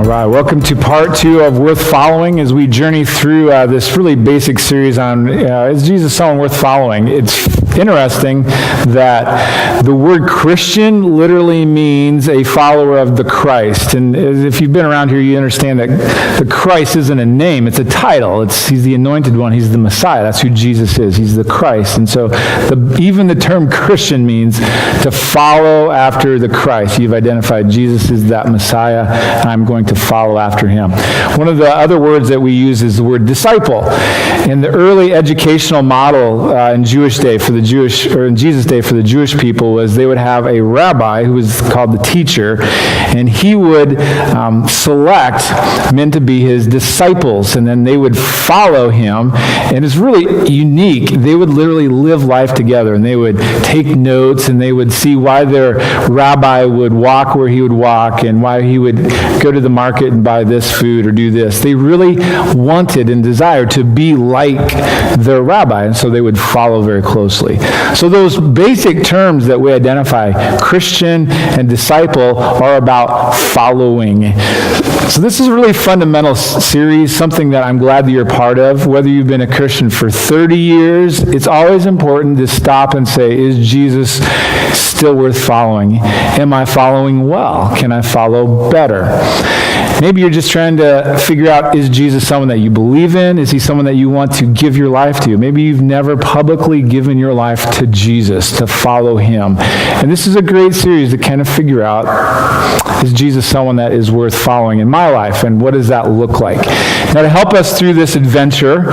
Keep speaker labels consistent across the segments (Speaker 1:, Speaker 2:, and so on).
Speaker 1: right, welcome to part 2 of Worth Following as we journey through this really basic series on is Jesus someone worth following? It's interesting that the word Christian literally means a follower of the Christ. And if you've been around here, you understand that the Christ isn't a name, it's a title. He's the anointed one, he's the Messiah. That's who Jesus is. He's the Christ. And so even the term Christian means to follow after the Christ. You've identified Jesus is that Messiah, and I'm going to follow after him. One of the other words that we use is the word disciple. In the early educational model in Jesus' day for the Jewish people was they would have a rabbi who was called the teacher, and he would select men to be his disciples, and then they would follow him. And it's really unique. They would literally live life together, and they would take notes, and they would see why their rabbi would walk where he would walk, and why he would go to the market and buy this food or do this. They really wanted and desired to be like their rabbi, and so they would follow very closely. So those basic terms that we identify, Christian and disciple, are about following. So this is a really fundamental series, something that I'm glad that you're part of. Whether you've been a Christian for 30 years, it's always important to stop and say, is Jesus still worth following? Am I following well? Can I follow better? Maybe you're just trying to figure out, is Jesus someone that you believe in? Is he someone that you want to give your life to? Maybe you've never publicly given your life to Jesus, to follow him. And this is a great series to kind of figure out, is Jesus someone that is worth following in my life? And what does that look like? Now, to help us through this adventure,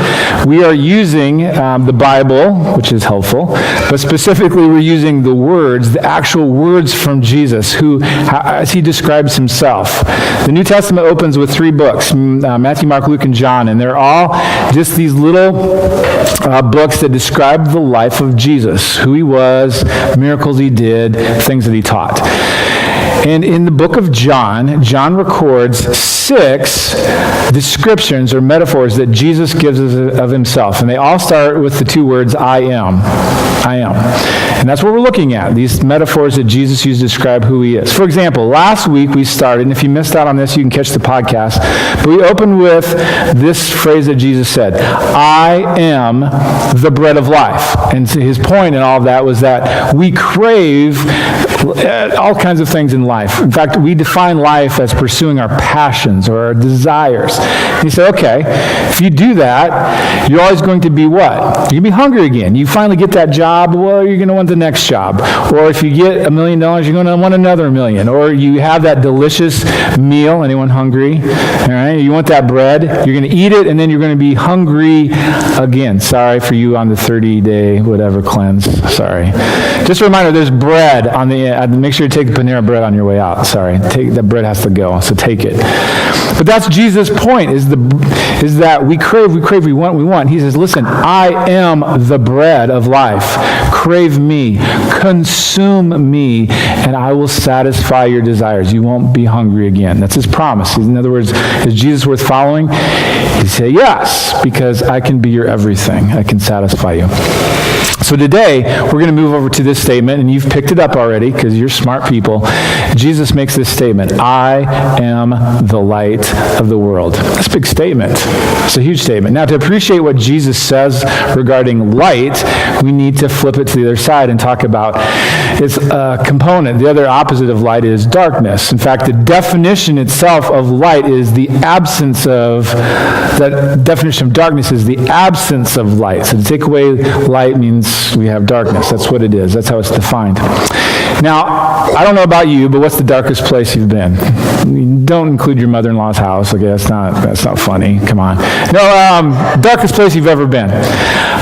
Speaker 1: we are using the Bible, which is helpful, but specifically we're using the words, the actual words from Jesus, as he describes himself. The New Testament opens with 3 books, Matthew, Mark, Luke, and John, and they're all just these little books that describe the life of Jesus, who he was, miracles he did, things that he taught. And in the book of John, John records 6 descriptions or metaphors that Jesus gives us of himself. And they all start with the 2 words, I am. I am. And that's what we're looking at, these metaphors that Jesus used to describe who he is. For example, last week we started, and if you missed out on this, you can catch the podcast, but we opened with this phrase that Jesus said, I am the bread of life. And so his point in all of that was that we crave all kinds of things in life. In fact, we define life as pursuing our passions or our desires. And he said, okay, if you do that, you're always going to be what? You're going to be hungry again. You finally get that job, well, you're going to want the next job. Or if you get $1 million, you're going to want another $1 million. Or you have that delicious meal. Anyone hungry? All right, you want that bread. You're going to eat it, and then you're going to be hungry again. Sorry for you on the 30-day whatever cleanse. Sorry. Just a reminder, there's bread on the make sure you take the Panera bread on your way out. Sorry, that bread has to go, so take it. But that's Jesus' point, is that we crave, we want. He says, listen, I am the bread of life. Crave me, consume me, and I will satisfy your desires. You won't be hungry again. That's his promise. In other words, is Jesus worth following? He say yes, because I can be your everything. I can satisfy you. So today, we're going to move over to this statement, and you've picked it up already because you're smart people. Jesus makes this statement, I am the light of the world. That's a big statement. It's a huge statement. Now, to appreciate what Jesus says regarding light, we need to flip it to the other side and talk about its component. The other opposite of light is darkness. In fact, the definition itself of light is the absence of, the definition of darkness is the absence of light. So to take away light means we have darkness. That's what it is. That's how it's defined. Now, I don't know about you, but what's the darkest place you've been? Don't include your mother-in-law's house. Okay, that's not funny. Come on. No, darkest place you've ever been.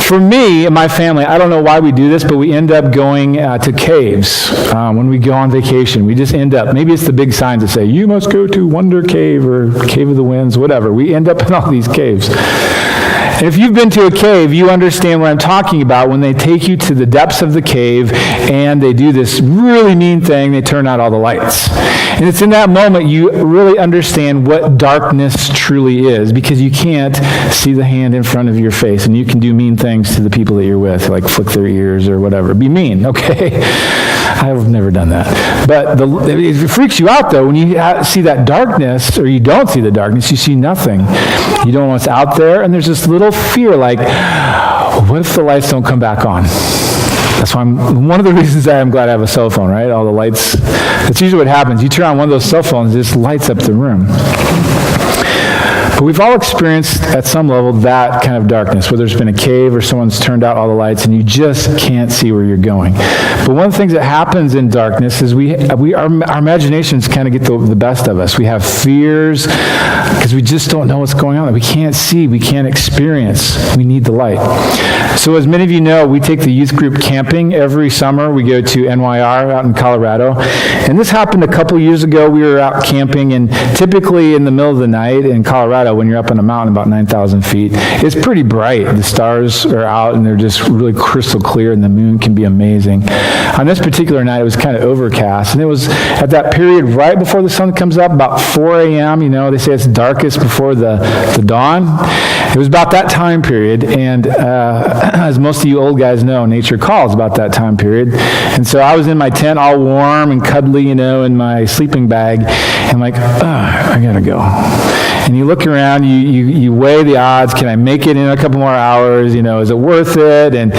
Speaker 1: For me and my family, I don't know why we do this, but we end up going to caves when we go on vacation. We just end up, maybe it's the big signs that say, you must go to Wonder Cave or Cave of the Winds, whatever. We end up in all these caves. And if you've been to a cave, you understand what I'm talking about when they take you to the depths of the cave and they do this really mean thing, they turn out all the lights. And it's in that moment you really understand what darkness truly is, because you can't see the hand in front of your face, and you can do mean things to the people that you're with, like flick their ears or whatever. Be mean, okay? I've never done that. But it freaks you out, though, when you see that darkness, or you don't see the darkness, you see nothing. You don't know what's out there, and there's this little fear, like, what if the lights don't come back on? That's why one of the reasons I'm glad I have a cell phone, right? All the lights. That's usually what happens. You turn on one of those cell phones, it just lights up the room. But we've all experienced at some level that kind of darkness, whether it's been a cave or someone's turned out all the lights and you just can't see where you're going. But one of the things that happens in darkness is our imaginations kind of get the best of us. We have fears because we just don't know what's going on. We can't see, we can't experience. We need the light. So as many of you know, we take the youth group camping every summer. We go to NYR out in Colorado. And this happened a couple years ago. We were out camping, and typically in the middle of the night in Colorado, when you're up on a mountain about 9,000 feet, it's pretty bright. The stars are out, and they're just really crystal clear, and the moon can be amazing. On this particular night, it was kind of overcast, and it was at that period right before the sun comes up, about 4 a.m. You know, they say it's darkest before the dawn. It was about that time period, and as most of you old guys know, nature calls about that time period. And so I was in my tent all warm and cuddly, you know, in my sleeping bag, and I'm like, I gotta go. And you look around, you weigh the odds. Can I make it in a couple more hours? You know, is it worth it? And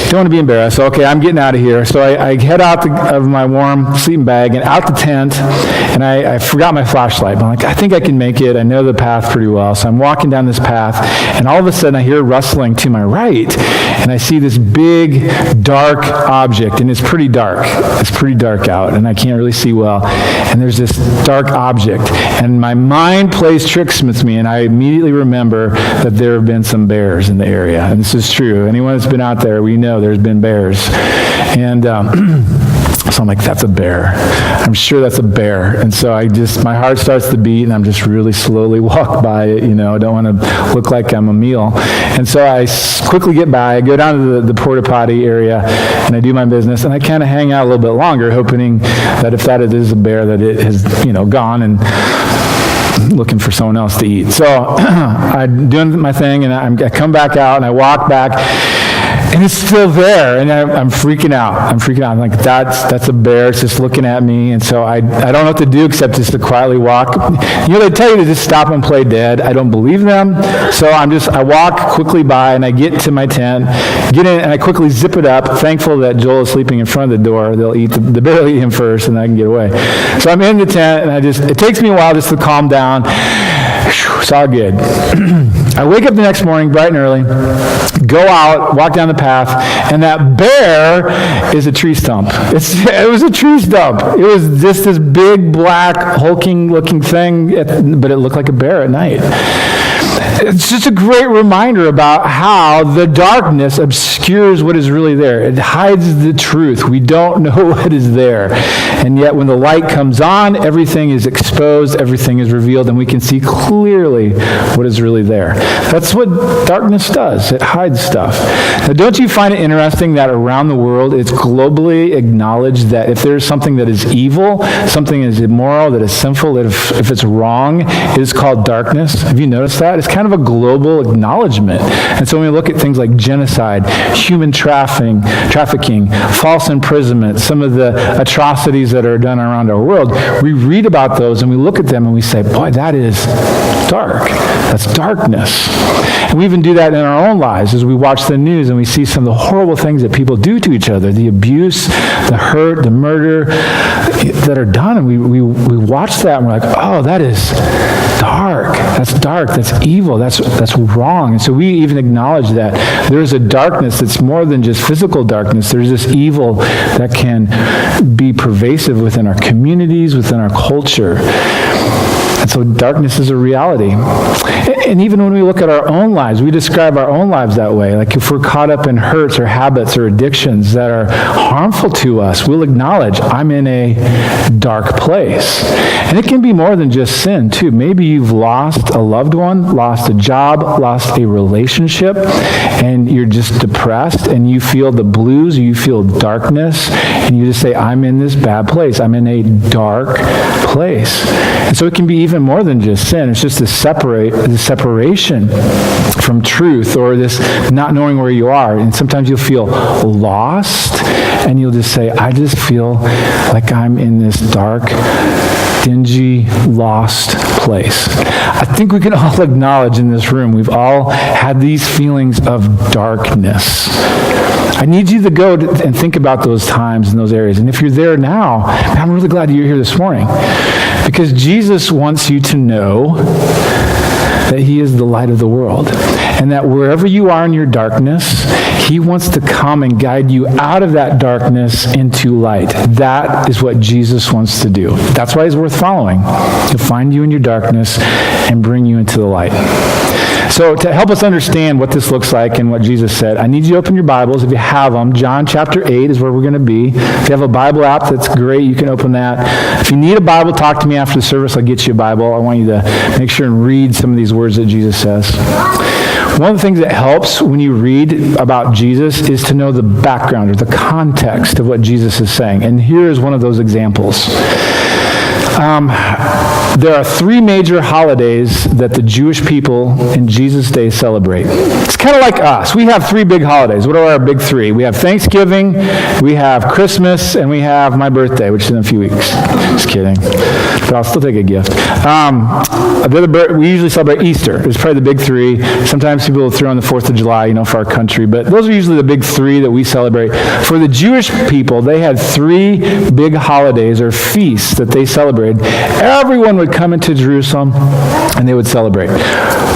Speaker 1: don't want to be embarrassed. So, okay, I'm getting out of here. So I head out of my warm sleeping bag and out the tent, and I forgot my flashlight. But I'm like, I think I can make it. I know the path pretty well. So I'm walking down this path, and all of a sudden I hear rustling to my right, and I see this big, dark object, and it's pretty dark. It's pretty dark out, and I can't really see well. And there's this dark object, and my mind plays tricks with me, and I immediately remember that there have been some bears in the area. And this is true. Anyone that's been out there, we know there's been bears. And so I'm like, that's a bear. I'm sure that's a bear. And so my heart starts to beat, and I'm just really slowly walk by it. You know, I don't want to look like I'm a meal. And so I quickly get by. I go down to the porta potty area, and I do my business, and I kind of hang out a little bit longer, hoping that if that is a bear, that it has, you know, gone and looking for someone else to eat. So I'm doing my thing, and I come back out, and I walk back, and it's still there, and I'm freaking out. I'm like, that's a bear. It's just looking at me, and so I don't know what to do except just to quietly walk. You know, they tell you to just stop and play dead. I don't believe them, so I walk quickly by, and I get to my tent, get in, and I quickly zip it up, thankful that Joel is sleeping in front of the door. The bear will eat him first, and I can get away. So I'm in the tent, and it takes me a while just to calm down. It's all good. I wake up the next morning bright and early, go out, walk down the path, and that bear is a tree stump. It was a tree stump. It was just this big, black, hulking-looking thing, but it looked like a bear at night. It's just a great reminder about how the darkness obscures what is really there. It hides the truth. We don't know what is there. And yet when the light comes on, everything is exposed, everything is revealed, and we can see clearly what is really there. That's what darkness does. It hides stuff. Now, don't you find it interesting that around the world it's globally acknowledged that if there's something that is evil, something that is immoral, that is sinful, that if it's wrong, it is called darkness? Have you noticed that? It's kind of a global acknowledgement. And so when we look at things like genocide, human trafficking, false imprisonment, some of the atrocities that are done around our world, we read about those and we look at them and we say, boy, that is dark. That's darkness. And we even do that in our own lives as we watch the news and we see some of the horrible things that people do to each other, the abuse, the hurt, the murder that are done. And we watch that and we're like, oh, that is dark. That's evil. That's wrong. And so we even acknowledge that there's a darkness that's more than just physical darkness. There's this evil that can be pervasive within our communities, within our culture. And so darkness is a reality. And even when we look at our own lives, we describe our own lives that way. Like if we're caught up in hurts or habits or addictions that are harmful to us, we'll acknowledge, I'm in a dark place. And it can be more than just sin, too. Maybe you've lost a loved one, lost a job, lost a relationship, and you're just depressed, and you feel the blues, you feel darkness, and you just say, I'm in this bad place. I'm in a dark place. And so it can be even more than just sin. It's just this separation from truth, or this not knowing where you are. And sometimes you'll feel lost, and you'll just say, I just feel like I'm in this dark, dingy, lost place. I think we can all acknowledge in this room, we've all had these feelings of darkness. I need you to go and think about those times in those areas. And if you're there now, I'm really glad you're here this morning, because Jesus wants you to know that he is the light of the world, and that wherever you are in your darkness, he wants to come and guide you out of that darkness into light. That is what Jesus wants to do. That's why he's worth following, to find you in your darkness and bring you into the light. So to help us understand what this looks like and what Jesus said, I need you to open your Bibles, if you have them. John chapter 8 is where we're going to be. If you have a Bible app, that's great. You can open that. If you need a Bible, talk to me after the service. I'll get you a Bible. I want you to make sure and read some of these words that Jesus says. One of the things that helps when you read about Jesus is to know the background or the context of what Jesus is saying. And here is one of those examples. There are 3 major holidays that the Jewish people in Jesus' day celebrate. It's kind of like us. We have 3 big holidays. What are our big 3? We have Thanksgiving, we have Christmas, and we have my birthday, which is in a few weeks. Just kidding. But I'll still take a gift. We usually celebrate Easter. It's probably the big 3. Sometimes people will throw in the 4th of July, for our country. But those are usually the big 3 that we celebrate. For the Jewish people, they had 3 big holidays or feasts that they celebrated. Everyone would come into Jerusalem and they would celebrate.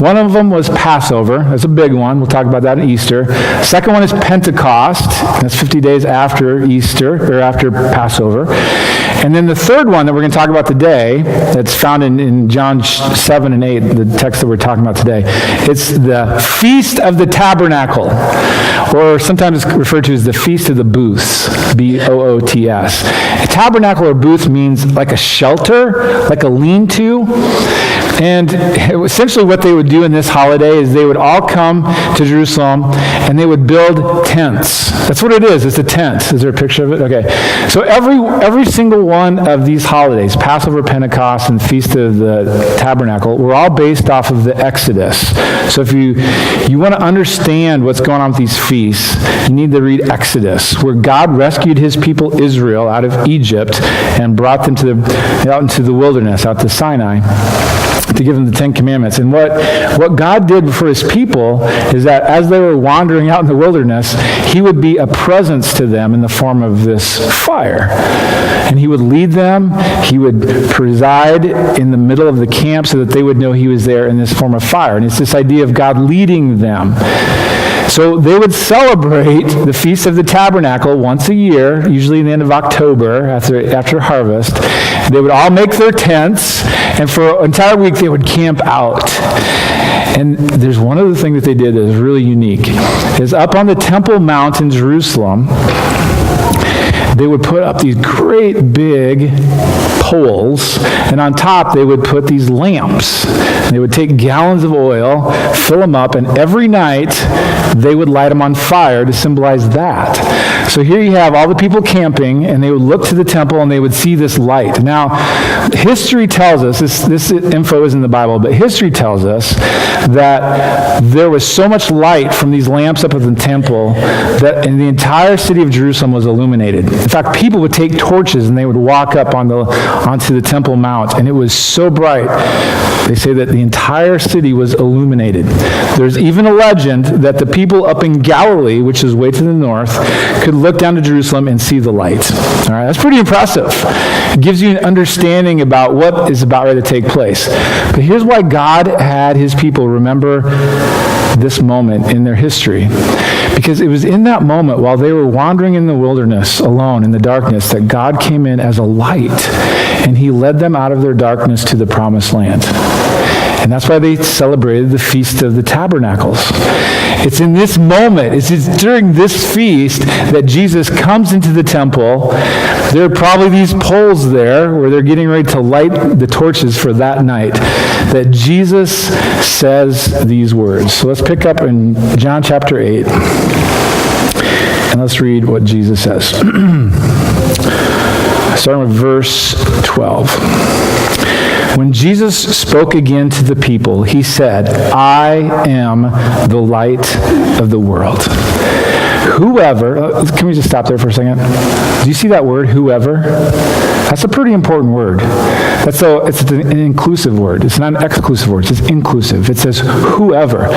Speaker 1: One of them was Passover. That's a big one. We'll talk about that at Easter. Second one is Pentecost. That's 50 days after Easter, or after Passover. And then the third one that we're going to talk about today, that's found in John 7 and 8, the text that we're talking about today, it's the Feast of the Tabernacle, or sometimes it's referred to as the Feast of the Booths, B-O-O-T-S. A tabernacle or booth means like a shelter, like a lean-to. And essentially what they would do in this holiday is they would all come to Jerusalem and they would build tents. That's what it is. It's a tent. Is there a picture of it? Okay. So every single one of these holidays, Passover, Pentecost, and Feast of the Tabernacle, were all based off of the Exodus. So if you want to understand what's going on with these feasts, you need to read Exodus, where God rescued his people Israel out of Egypt and brought them out into the wilderness, out to Sinai, to give them the 10 Commandments. And what God did for his people is that as they were wandering out in the wilderness, he would be a presence to them in the form of this fire. And he would lead them. He would preside in the middle of the camp so that they would know he was there in this form of fire. And it's this idea of God leading them. So they would celebrate the Feast of the Tabernacle once a year, usually in the end of October after harvest. They would all make their tents, and for an entire week they would camp out. And there's one other thing that they did that is really unique, is up on the Temple Mount in Jerusalem, they would put up these great big poles, and on top they would put these lamps. They would take gallons of oil, fill them up, and every night they would light them on fire to symbolize that. So here you have all the people camping, and they would look to the temple and they would see this light. Now, history tells us, this info is in the Bible, but history tells us that there was so much light from these lamps up at the temple that in the entire city of Jerusalem was illuminated. In fact, people would take torches and they would walk up onto the Temple Mount, and it was so bright. They say that the entire city was illuminated. There's even a legend that the people up in Galilee, which is way to the north, could look down to Jerusalem and see the light. All right, that's pretty impressive. It gives you an understanding about what is about ready to take place. But here's why God had his people remember this moment in their history. Because it was in that moment, while they were wandering in the wilderness alone in the darkness, that God came in as a light, and he led them out of their darkness to the promised land. And that's why they celebrated the Feast of the Tabernacles. It's in this moment, it's during this feast that Jesus comes into the temple. There are probably these poles there where they're getting ready to light the torches for that night, that Jesus says these words. So let's pick up in John chapter 8, and let's read what Jesus says. Starting with verse 12. When Jesus spoke again to the people, he said, I am the light of the world. whoever, can we just stop there for a second? Do you see that word, whoever? That's a pretty important word. It's an inclusive word. It's not an exclusive word. It's inclusive. It says whoever.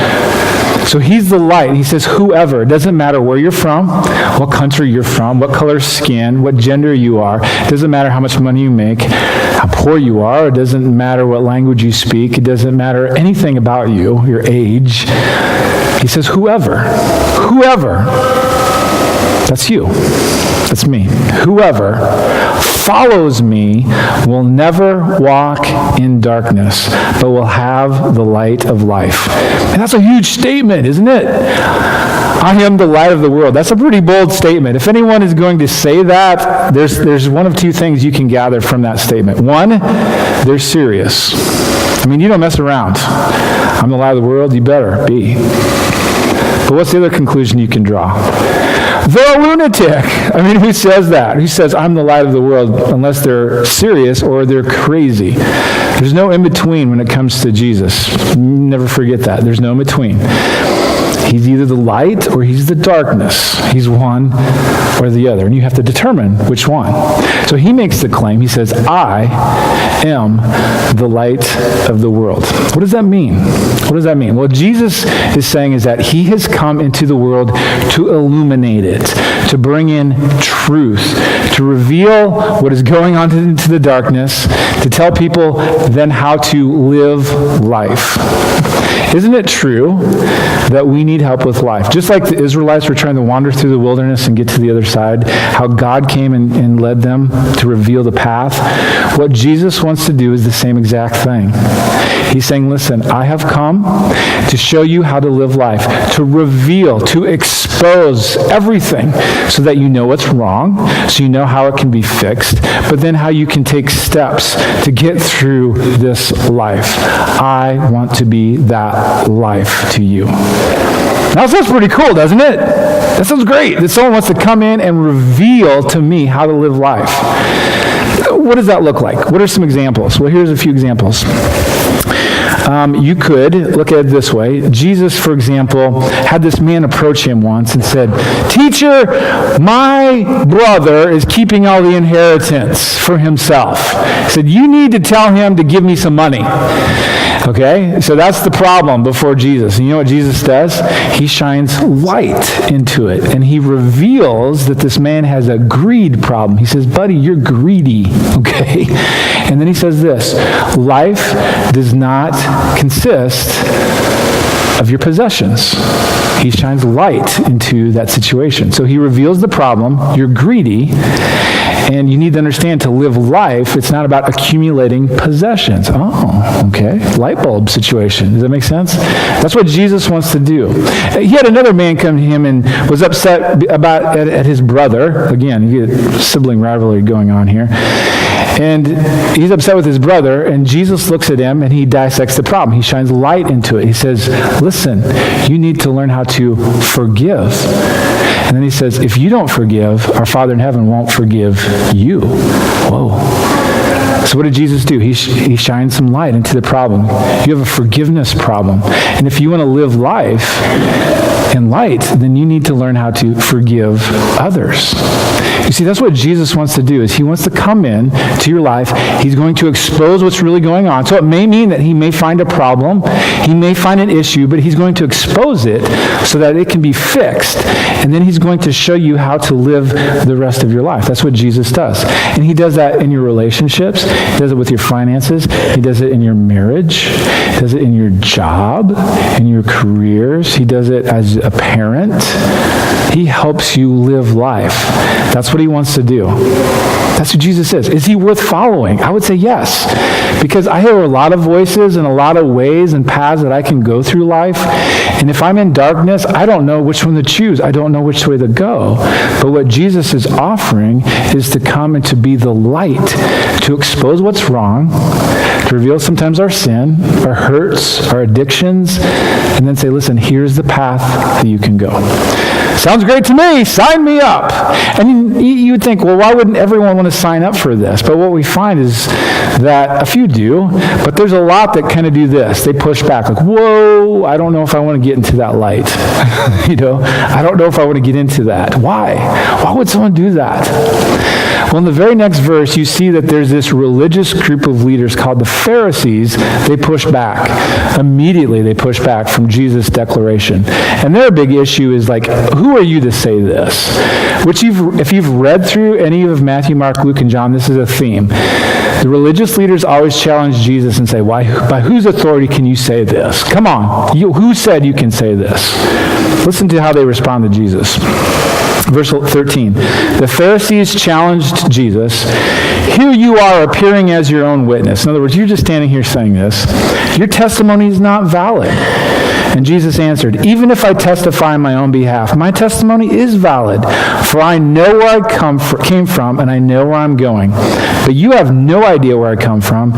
Speaker 1: So he's the light. He says whoever. It doesn't matter where you're from, what country you're from, what color skin, what gender you are. It doesn't matter how much money you make, how poor you are. It doesn't matter what language you speak. It doesn't matter anything about you, your age. He says whoever. Whoever. That's you. That's me. Whoever follows me will never walk in darkness, but will have the light of life. And that's a huge statement, isn't it? I am the light of the world. That's a pretty bold statement. If anyone is going to say that, there's one of two things you can gather from that statement. One, they're serious. I mean, you don't mess around. I'm the light of the world, you better be. But what's the other conclusion you can draw? They're a lunatic. I mean, who says that? Who says, I'm the light of the world, unless they're serious or they're crazy? There's no in-between when it comes to Jesus. Never forget that. There's no in-between. He's either the light or he's the darkness. He's one or the other. And you have to determine which one. So he makes the claim. He says, I am the light of the world. What does that mean? What does that mean? What Jesus is saying is that he has come into the world to illuminate it, to bring in truth, to reveal what is going on into the darkness, to tell people then how to live life. Isn't it true that we need help with life? Just like the Israelites were trying to wander through the wilderness and get to the other side, how God came and led them to reveal the path. What Jesus wants to do is the same exact thing. He's saying, listen, I have come to show you how to live life, to reveal, to expose everything so that you know what's wrong, so you know how it can be fixed, but then how you can take steps to get through this life. I want to be that life to you. Now, that sounds pretty cool, doesn't it? That sounds great. That someone wants to come in and reveal to me how to live life. What does that look like? What are some examples? Well, here's a few examples. You could look at it this way. Jesus, for example, had this man approach him once and said, Teacher, my brother is keeping all the inheritance for himself. He said, you need to tell him to give me some money. Okay, so that's the problem before Jesus. And you know what Jesus does? He shines light into it, and he reveals that this man has a greed problem. He says, buddy, you're greedy, okay? And then he says this, life does not consist of your possessions. He shines light into that situation. So he reveals the problem, you're greedy, and you need to understand to live life, it's not about accumulating possessions. Oh, okay. Light bulb situation. Does that make sense? That's what Jesus wants to do. He had another man come to him and was upset about at his brother. Again, you get sibling rivalry going on here. And he's upset with his brother, and Jesus looks at him and he dissects the problem. He shines light into it. He says, listen, you need to learn how to forgive. And then he says, if you don't forgive, our Father in heaven won't forgive you. Whoa. So what did Jesus do? He shined some light into the problem. You have a forgiveness problem. And if you want to live life in light, then you need to learn how to forgive others. You see, that's what Jesus wants to do, is he wants to come in to your life. He's going to expose what's really going on. So it may mean that he may find a problem, he may find an issue, but he's going to expose it so that it can be fixed. And then he's going to show you how to live the rest of your life. That's what Jesus does. And he does that in your relationships. He does it with your finances. He does it in your marriage. He does it in your job, in your careers. He does it as a parent. He helps you live life. That's what he wants to do. That's what Jesus is. Is he worth following? I would say yes. Because I hear a lot of voices and a lot of ways and paths that I can go through life. And if I'm in darkness, I don't know which one to choose. I don't know which way to go. But what Jesus is offering is to come and to be the light, to expose what's wrong, to reveal sometimes our sin, our hurts, our addictions, and then say, listen, here's the path that you can go. Sounds great to me. Sign me up. And you would think, well, why wouldn't everyone want to sign up for this? But what we find is that a few do, but there's a lot that kind of do this. They push back, like, whoa, I don't know if I want to get into that light. I don't know if I want to get into that. Why? Why would someone do that? Well, in the very next verse, you see that there's this religious group of leaders called the Pharisees. They push back. Immediately, they push back from Jesus' declaration. And their big issue is like, who are you to say this? Which, if you've read through any of Matthew, Mark, Luke, and John, this is a theme. The religious leaders always challenge Jesus and say, by whose authority can you say this? Come on. Who said you can say this? Listen to how they respond to Jesus. Verse 13, the Pharisees challenged Jesus, here you are appearing as your own witness. In other words, you're just standing here saying this. Your testimony is not valid. And Jesus answered, even if I testify on my own behalf, my testimony is valid, for I know where I came from, and I know where I'm going. But you have no idea where I come from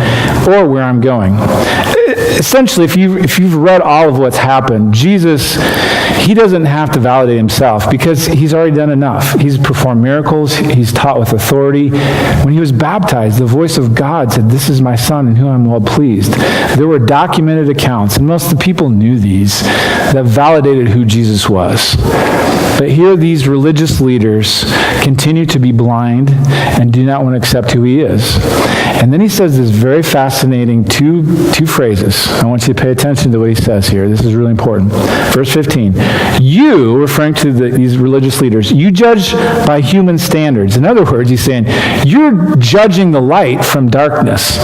Speaker 1: or where I'm going. Essentially, if you've read all of what's happened, Jesus, he doesn't have to validate himself because he's already done enough. He's performed miracles. He's taught with authority. When he was baptized, the voice of God said, this is my son in whom I'm well pleased. There were documented accounts, and most of the people knew these, that validated who Jesus was. But here these religious leaders continue to be blind and do not want to accept who he is. And then he says this very fascinating two phrases. I want you to pay attention to what he says here. This is really important. Verse 15. You, referring to these religious leaders, you judge by human standards. In other words, he's saying, you're judging the light from darkness.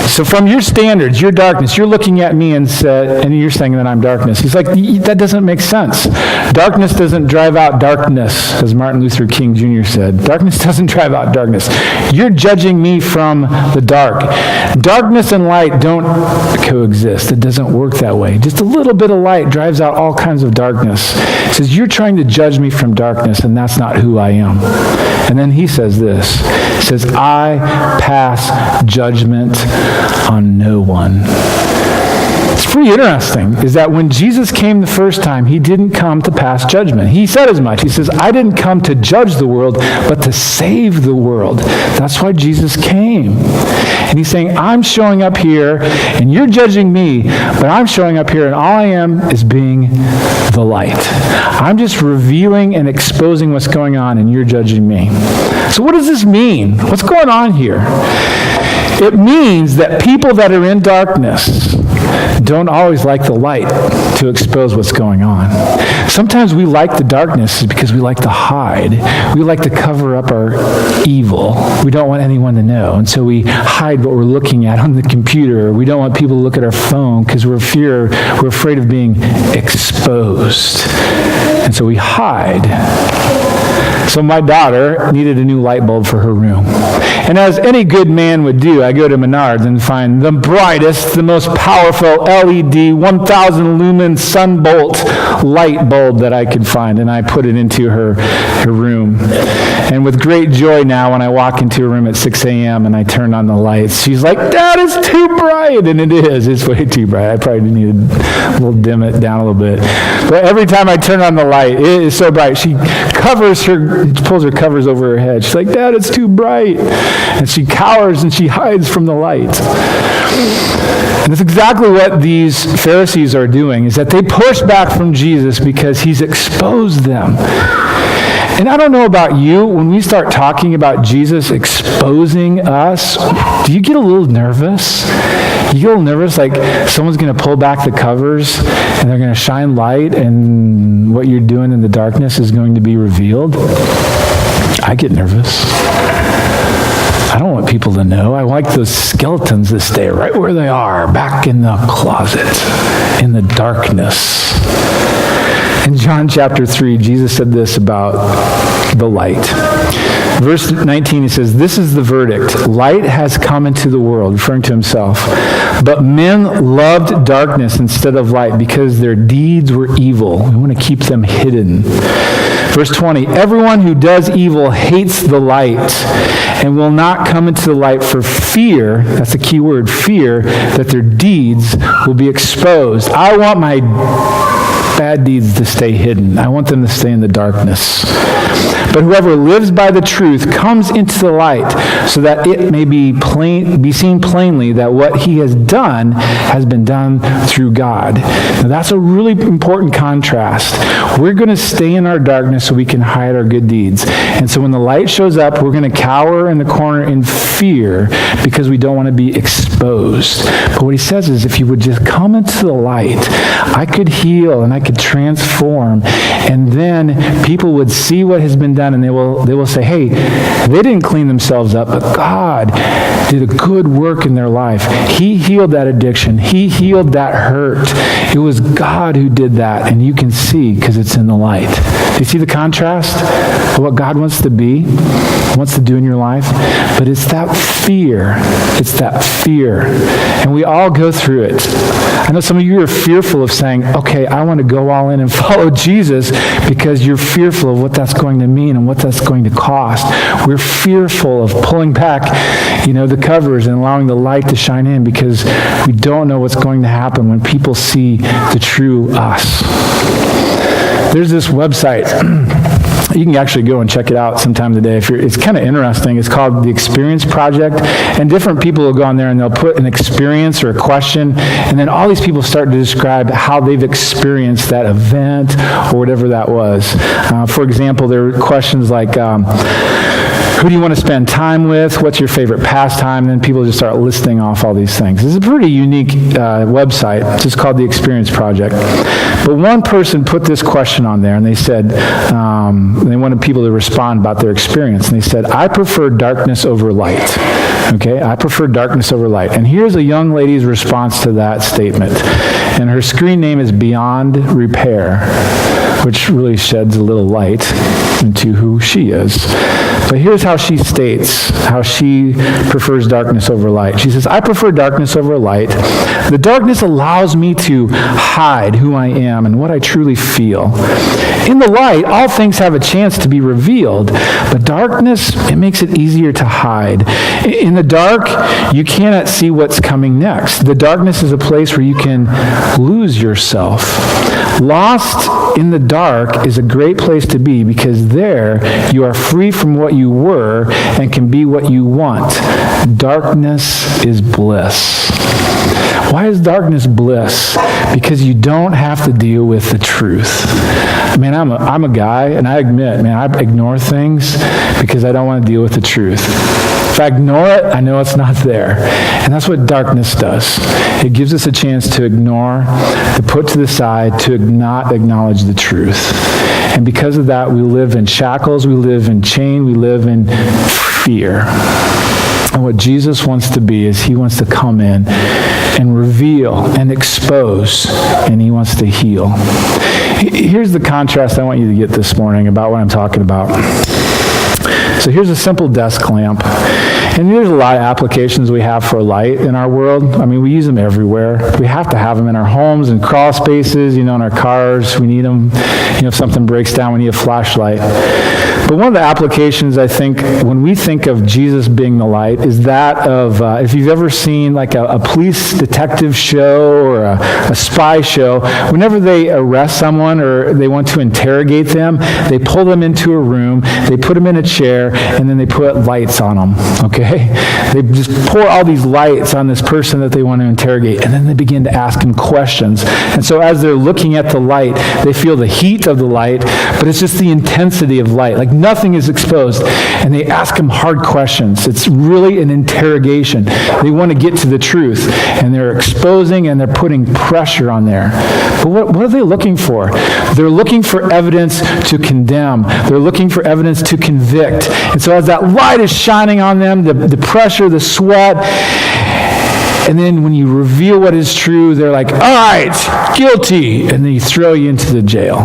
Speaker 1: So from your standards, your darkness, you're looking at me and you're saying that I'm darkness. He's like, that doesn't make sense. Darkness doesn't drive out darkness, as Martin Luther King Jr. said. Darkness doesn't drive out darkness. You're judging me from the dark. Darkness and light don't coexist. It doesn't work that way. Just a little bit of light drives out all kinds of darkness. He says, you're trying to judge me from darkness, and that's not who I am. And then he says this. He says, I pass judgment on no one. It's pretty interesting, is that when Jesus came the first time, he didn't come to pass judgment. He said as much. He says, I didn't come to judge the world, but to save the world. That's why Jesus came. And he's saying, I'm showing up here, and you're judging me, but I'm showing up here, and all I am is being the light. I'm just revealing and exposing what's going on, and you're judging me. So what does this mean? What's going on here? It means that people that are in darkness don't always like the light to expose what's going on. Sometimes we like the darkness because we like to hide. We like to cover up our evil. We don't want anyone to know. And so we hide what we're looking at on the computer. We don't want people to look at our phone because we're afraid of being exposed. And so we hide. So my daughter needed a new light bulb for her room. And as any good man would do, I go to Menards and find the brightest, the most powerful LED 1,000 lumen Sunbolt light bulb that I could find. And I put it into her room. And with great joy now, when I walk into her room at 6 a.m. and I turn on the lights, she's like, Dad, it's too bright. And it is. It's way too bright. I probably need a little dim it down a little bit. But every time I turn on the light, it is so bright. She pulls her covers over her head. She's like, Dad, it's too bright. And she cowers and she hides from the light. And that's exactly what these Pharisees are doing, is that they push back from Jesus because he's exposed them. And I don't know about you, when we start talking about Jesus exposing us, do you get a little nervous? You get a little nervous like someone's going to pull back the covers and they're going to shine light and what you're doing in the darkness is going to be revealed? I get nervous. I don't want people to know. I like those skeletons that stay right where they are, back in the closet, in the darkness. In John chapter 3, Jesus said this about the light. Verse 19, he says, this is the verdict. Light has come into the world, referring to himself. But men loved darkness instead of light because their deeds were evil. We want to keep them hidden. Verse 20, everyone who does evil hates the light and will not come into the light for fear, that's the key word, fear, that their deeds will be exposed. I want my bad deeds to stay hidden. I want them to stay in the darkness. But whoever lives by the truth comes into the light, so that it may be seen plainly that what he has done has been done through God. Now that's a really important contrast. We're going to stay in our darkness so we can hide our good deeds. And so when the light shows up, we're going to cower in the corner in fear because we don't want to be exposed. But what he says is, if you would just come into the light, I could heal and I could transform, and then people would see what has been done, and they will say, hey, they didn't clean themselves up, but God did a good work in their life. He healed that addiction. He healed that hurt. It was God who did that, and you can see because it's in the light. Do you see the contrast of what God wants to be, wants to do in your life? But it's that fear. It's that fear. And we all go through it. I know some of you are fearful of saying, okay, I want to go all in and follow Jesus, because you're fearful of what that's going to mean and what that's going to cost. We're fearful of pulling back, the covers and allowing the light to shine in, because we don't know what's going to happen when people see the true us. There's this website. You can actually go and check it out sometime today. It's kind of interesting. It's called The Experience Project. And different people will go on there and they'll put an experience or a question. And then all these people start to describe how they've experienced that event or whatever that was. For example, there are questions like, who do you want to spend time with? What's your favorite pastime? And then people just start listing off all these things. It's a pretty unique website. It's just called The Experience Project. But one person put this question on there, and they said, they wanted people to respond about their experience. And they said, I prefer darkness over light. Okay, I prefer darkness over light. And here's a young lady's response to that statement. And her screen name is Beyond Repair, which really sheds a little light into who she is. But here's how she states how she prefers darkness over light. She says, I prefer darkness over light. The darkness allows me to hide who I am and what I truly feel. In the light, all things have a chance to be revealed, but darkness, it makes it easier to hide. In the dark, you cannot see what's coming next. The darkness is a place where you can lose yourself. Lost in the dark is a great place to be, because there you are free from what you were and can be what you want. Darkness is bliss. Why is darkness bliss? Because you don't have to deal with the truth. Man, I'm a guy, and I admit, I ignore things because I don't want to deal with the truth. If I ignore it, I know it's not there. And that's what darkness does. It gives us a chance to ignore, to put to the side, to not acknowledge the truth. And because of that, we live in shackles, we live in chain, we live in fear. And what Jesus wants to be is he wants to come in and reveal and expose, and he wants to heal. Here's the contrast I want you to get this morning about what I'm talking about. So here's a simple desk lamp. And there's a lot of applications we have for light in our world. We use them everywhere. We have to have them in our homes and crawl spaces, in our cars. We need them. If something breaks down, we need a flashlight. But one of the applications, I think, when we think of Jesus being the light, is that of, if you've ever seen like a police detective show or a spy show, whenever they arrest someone or they want to interrogate them, they pull them into a room, they put them in a chair, and then they put lights on them, okay? They just pour all these lights on this person that they want to interrogate, and then they begin to ask him questions. And so as they're looking at the light, they feel the heat of the light, but it's just the intensity of light. Like nothing is exposed. And they ask him hard questions. It's really an interrogation. They want to get to the truth, and they're exposing and they're putting pressure on there. But what are they looking for? They're looking for evidence to condemn. They're looking for evidence to convict. And so as that light is shining on them, the pressure, the sweat, and then when you reveal what is true, they're like, all right, guilty, and they throw you into the jail.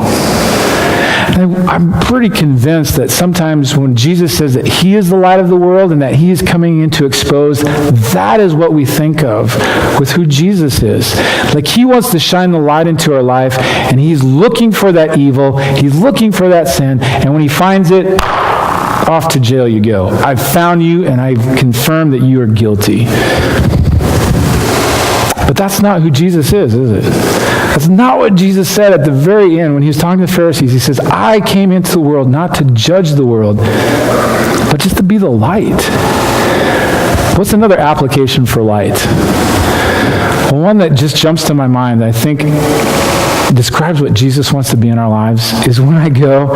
Speaker 1: And I'm pretty convinced that sometimes when Jesus says that he is the light of the world and that he is coming in to expose, that is what we think of with who Jesus is. Like he wants to shine the light into our life, and he's looking for that evil, he's looking for that sin, and when he finds it, off to jail you go. I've found you, and I've confirmed that you are guilty. But that's not who Jesus is it? That's not what Jesus said at the very end when he was talking to the Pharisees. He says, I came into the world not to judge the world, but just to be the light. What's another application for light? Well, one that just jumps to my mind, I think describes what Jesus wants to be in our lives, is when I go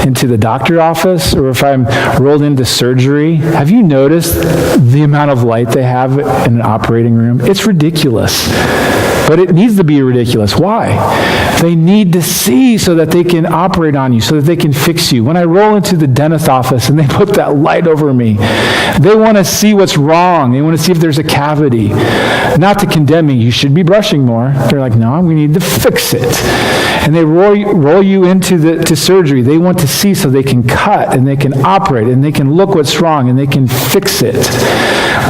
Speaker 1: into the doctor office or if I'm rolled into surgery. Have you noticed the amount of light they have in an operating room? It's ridiculous. But it needs to be ridiculous. Why? They need to see so that they can operate on you, so that they can fix you. When I roll into the dentist office and they put that light over me, they want to see what's wrong. They want to see if there's a cavity. Not to condemn me. You should be brushing more. They're like, no, we need to fix it. And they roll you into surgery. They want to see so they can cut and they can operate and they can look what's wrong and they can fix it.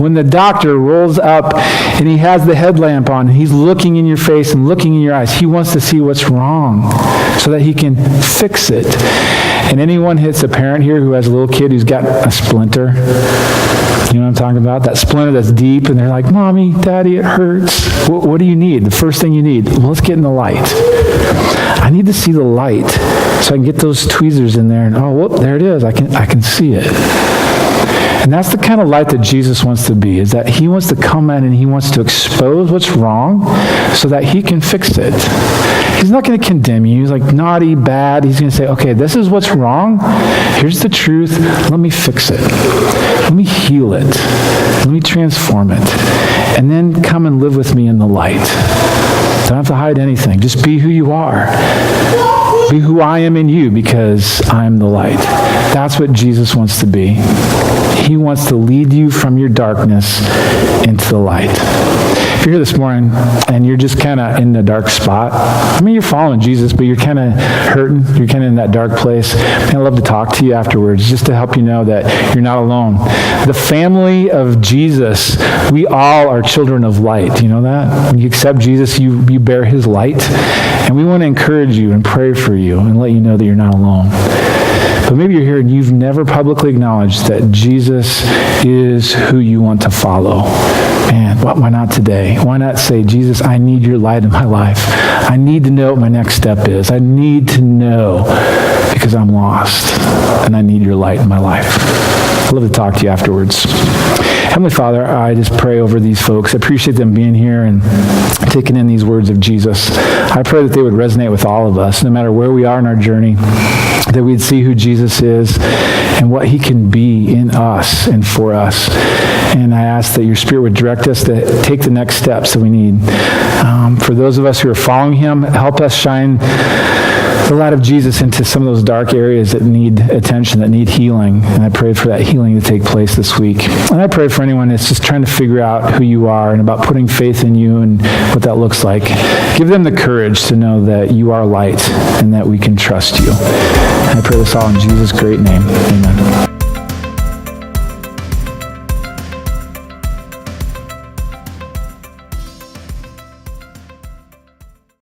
Speaker 1: When the doctor rolls up and he has the headlamp on, and he's looking in your face and looking in your eyes, he wants to see what's wrong so that he can fix it. And anyone hits a parent here who has a little kid who's got a splinter, you know what I'm talking about? That splinter that's deep, and they're like, Mommy, Daddy, it hurts. What do you need? The first thing you need, well, let's get in the light. I need to see the light so I can get those tweezers in there, and there it is. I can see it. And that's the kind of light that Jesus wants to be, is that he wants to come in and he wants to expose what's wrong so that he can fix it. He's not going to condemn you. He's like naughty, bad. He's going to say, okay, this is what's wrong. Here's the truth. Let me fix it. Let me heal it. Let me transform it. And then come and live with me in the light. Don't have to hide anything. Just be who you are. Be who I am in you, because I'm the light. That's what Jesus wants to be. He wants to lead you from your darkness into the light. If you're here this morning and you're just kind of in the dark spot, I mean, you're following Jesus, but you're kind of hurting. You're kind of in that dark place. I'd love to talk to you afterwards just to help you know that you're not alone. The family of Jesus, we all are children of light. You know that? When you accept Jesus, you bear his light. And we want to encourage you and pray for you and let you know that you're not alone. But maybe you're here and you've never publicly acknowledged that Jesus is who you want to follow. Man, why not today? Why not say, Jesus, I need your light in my life. I need to know what my next step is. I need to know because I'm lost and I need your light in my life. I'd love to talk to you afterwards. Heavenly Father, I just pray over these folks. I appreciate them being here and taking in these words of Jesus. I pray that they would resonate with all of us, no matter where we are in our journey, that we'd see who Jesus is and what he can be in us and for us. And I ask that your Spirit would direct us to take the next steps that we need. For those of us who are following him, help us shine the light of Jesus into some of those dark areas that need attention, that need healing. And I pray for that healing to take place this week. And I pray for anyone that's just trying to figure out who you are and about putting faith in you and what that looks like. Give them the courage to know that you are light and that we can trust you. And I pray this all in Jesus' great name. Amen.